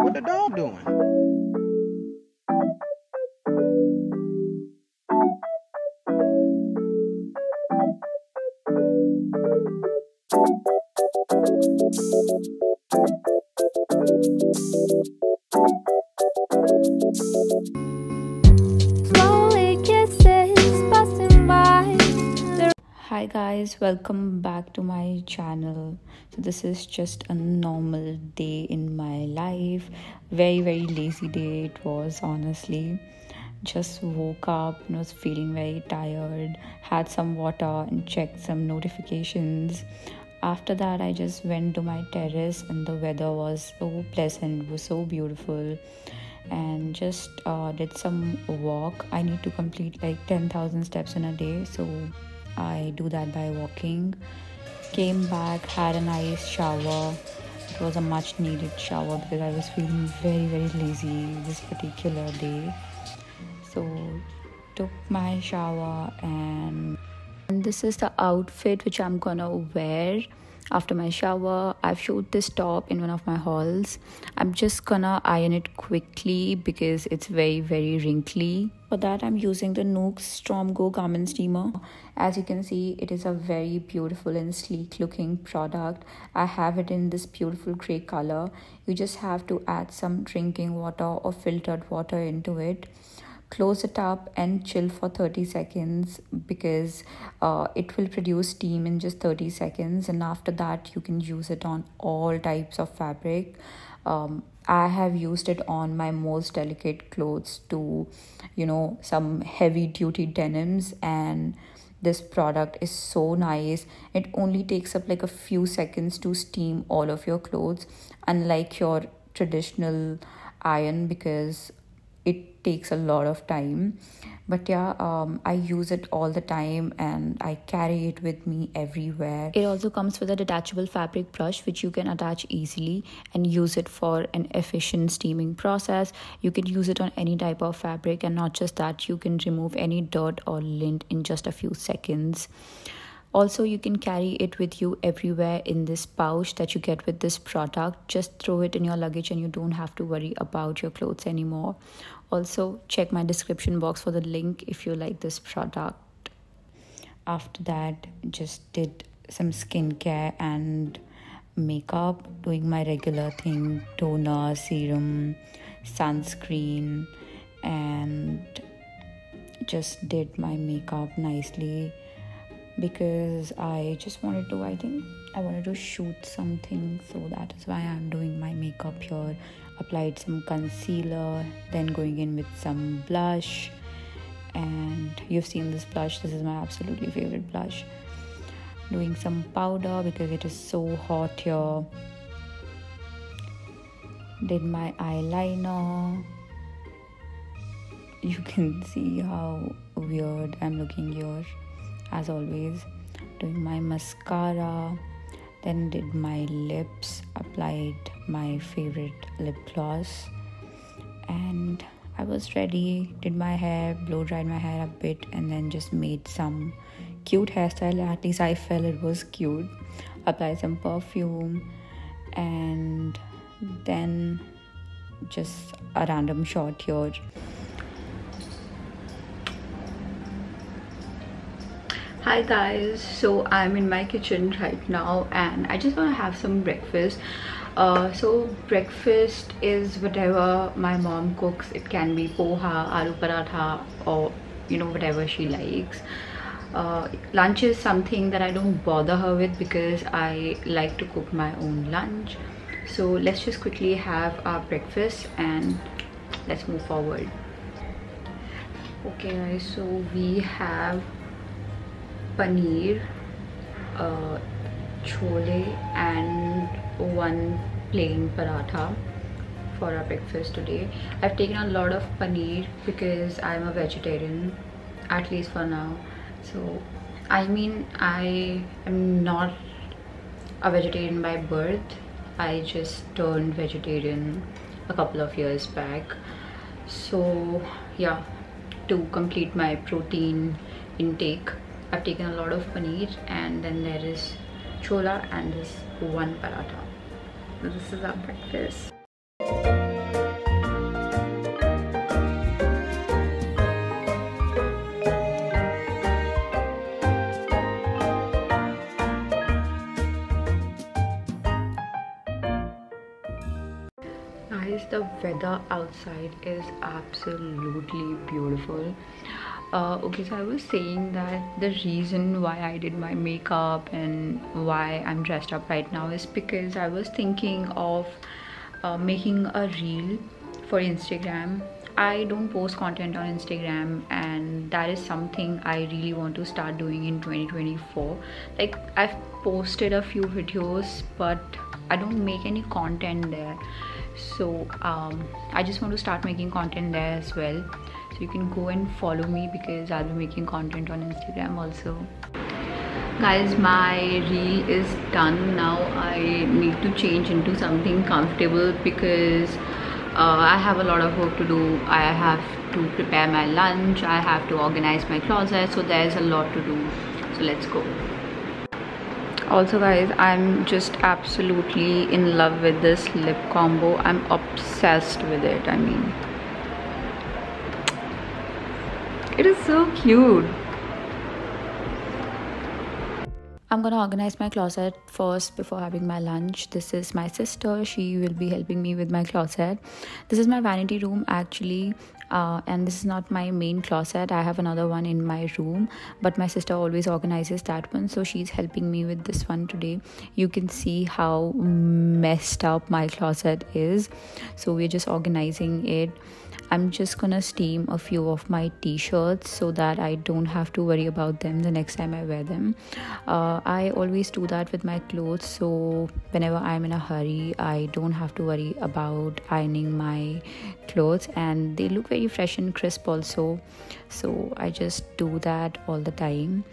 What the dog doing? Hi guys, welcome back to my channel. So this is just a normal day in my life. Very lazy day it was, honestly. Just woke up and was feeling very tired, had some water and checked some notifications. After that I just went to my terrace and the weather was so pleasant, it was so beautiful, and just did some walk. I need to complete like 10,000 steps in a day, so I do that by walking. Came back, had a nice shower. It was a much needed shower because I was feeling very lazy this particular day. So took my shower, and this is the outfit which I'm gonna wear after my shower. I've showed this top in one of my hauls. I'm just gonna iron it quickly because it's very wrinkly. For that I'm using the NUUK Storm Go Garment Steamer. As you can see, it is a very beautiful and sleek looking product. I have it in this beautiful grey color. You just have to add some drinking water or filtered water into it, close it up and chill for 30 seconds because it will produce steam in just 30 seconds, and after that you can use it on all types of fabric. I have used it on my most delicate clothes to, some heavy duty denims, and this product is so nice. It only takes up like a few seconds to steam all of your clothes, unlike your traditional iron because it takes a lot of time. But yeah, I use it all the time and I carry it with me everywhere. It also comes with a detachable fabric brush which you can attach easily and use it for an efficient steaming process. You can use it on any type of fabric, and not just that, you can remove any dirt or lint in just a few seconds. Also, you can carry it with you everywhere in this pouch that you get with this product. Just throw it in your luggage and you don't have to worry about your clothes anymore. Also, check my description box for the link if you like this product. After that, just did some skincare and makeup, doing my regular thing: toner, serum, sunscreen, and just did my makeup nicely because I wanted to shoot something, so that is why I'm doing my makeup here. Applied some concealer, then going in with some blush, and you've seen this blush, this is my absolutely favorite blush. Doing some powder because it is so hot here. Did my eyeliner. You can see how weird I'm looking here, as always. Doing my mascara, then did my lips, applied my favorite lip gloss, and I was ready. Did my hair, blow dried my hair a bit, and then just made some cute hairstyle. At least I felt it was cute. Applied some perfume, and then just a random shot here. Hi guys, so I'm in my kitchen right now and I just want to have some breakfast. So breakfast is whatever my mom cooks. It can be poha, aloo paratha, or whatever she likes. Lunch is something that I don't bother her with because I like to cook my own lunch. So let's just quickly have our breakfast and let's move forward. Okay guys, so we have paneer, chole and one plain paratha for our breakfast today. I've taken a lot of paneer because I'm a vegetarian, at least for now. So I mean, I am not a vegetarian by birth. I just turned vegetarian a couple of years back. So yeah, to complete my protein intake, I've taken a lot of paneer, and then there is chola and this one paratha. So this is our breakfast. Guys, the weather outside is absolutely beautiful. Okay, so I was saying that the reason why I did my makeup and why I'm dressed up right now is because I was thinking of making a reel for Instagram. I don't post content on Instagram, and that is something I really want to start doing in 2024. Like, I've posted a few videos, but I don't make any content there. So I just want to start making content there as well. So you can go and follow me because I'll be making content on Instagram also. Guys, my reel is done now. I need to change into something comfortable because I have a lot of work to do. I have to prepare my lunch, I have to organize my closet, so there's a lot to do. So let's go. Also guys, I'm just absolutely in love with this lip combo. I'm obsessed with it. I mean, it is so cute. I'm gonna organize my closet first before having my lunch. This is my sister. She will be helping me with my closet. This is my vanity room actually. And this is not my main closet. I have another one in my room, but my sister always organizes that one, so she's helping me with this one today. You can see how messed up my closet is, so we're just organizing it. I'm just gonna steam a few of my t-shirts so that I don't have to worry about them the next time I wear them. I always do that with my clothes, so whenever I'm in a hurry I don't have to worry about ironing my clothes, and they look very fresh and crisp also, so I just do that all the time.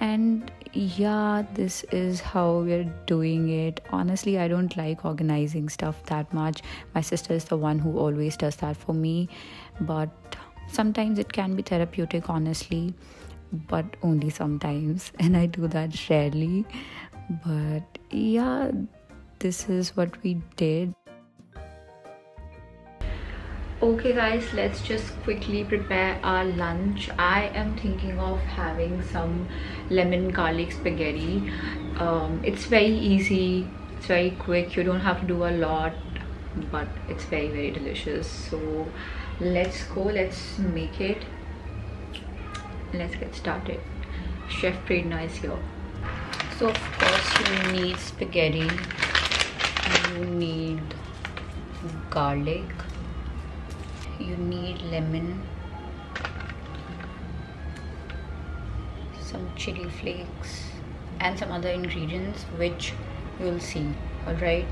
And yeah, this is how we're doing it. Honestly, I don't like organizing stuff that much. My sister is the one who always does that for me, but sometimes it can be therapeutic, honestly, but only sometimes, and I do that rarely. But yeah, this is what we did. Okay guys, let's just quickly prepare our lunch. I am thinking of having some lemon garlic spaghetti. It's very easy, it's very quick, you don't have to do a lot, but it's very delicious. So let's go, let's make it. Let's get started. Chef Prerna is here. So of course you need spaghetti, you need garlic, you need lemon, some chili flakes, and some other ingredients which you'll see. All right.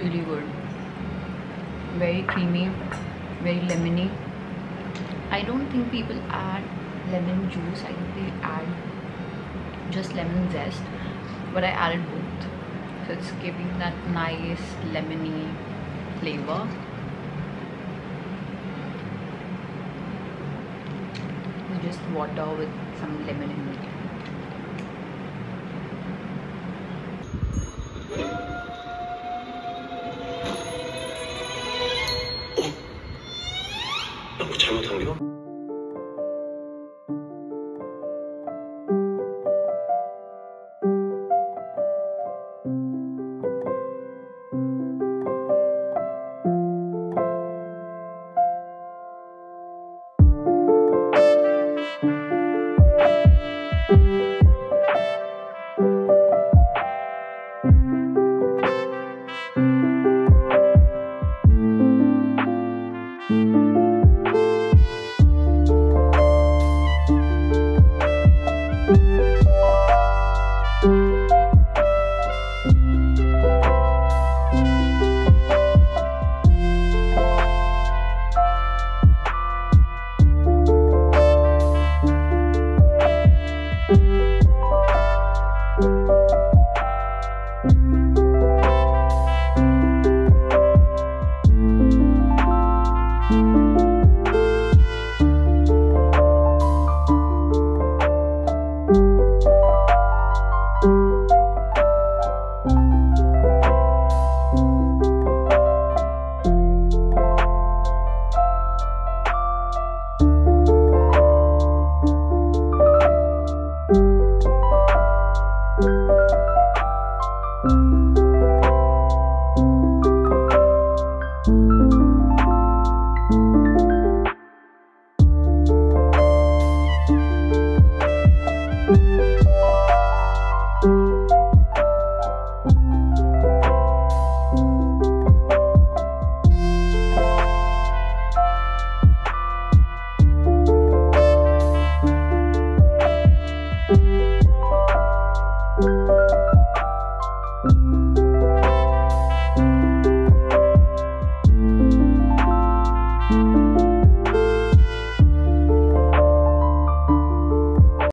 Really good, very creamy, very lemony. I don't think people add lemon juice. I usually add just lemon zest, but I added both, so it's giving that nice lemony flavor. Just water with some lemon in it.